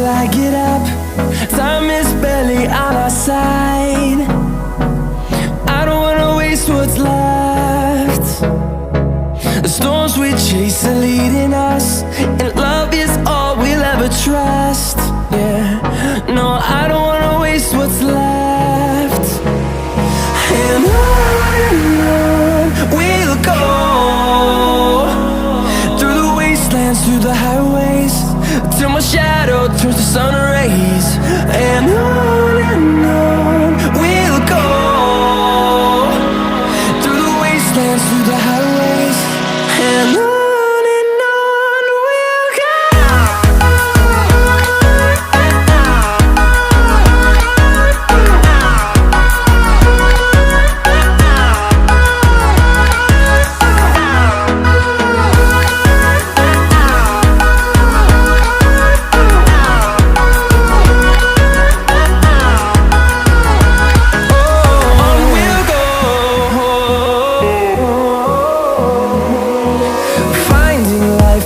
till I get up. Time is barely on our side. I don't wanna waste what's left. The storms we chase are leading us, and love is all we'll ever trust. Yeah, no, I don't wanna waste what's left. And on we'll go, through the wastelands, through the highways, till my shadow turns to sun rays. And on we'll go, through the wastelands, through the highways, and on.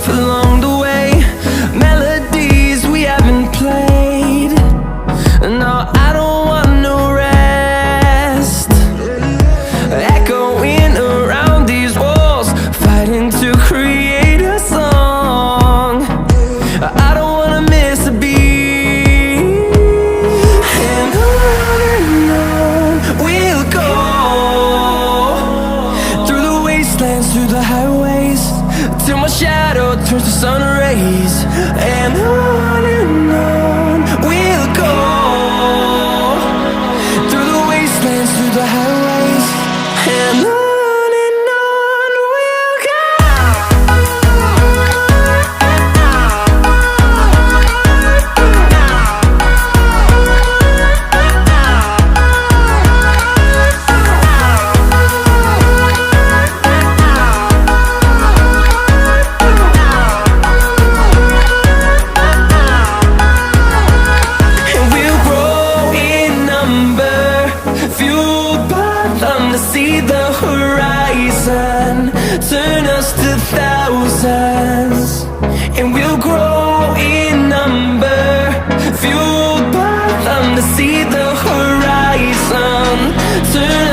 Along the way, melodies we haven't played. No, I don't want no rest. Echoing around these walls, fighting to create a song. I don't wanna miss a beat. And on we'll go, through the wastelands, through the highways, till my shadow turns to sun rays. And on we'll go, through the wastelands, through the highways, and on. See the horizon turn us to thousands, and we'll grow in number, fueled by them to see the horizon turn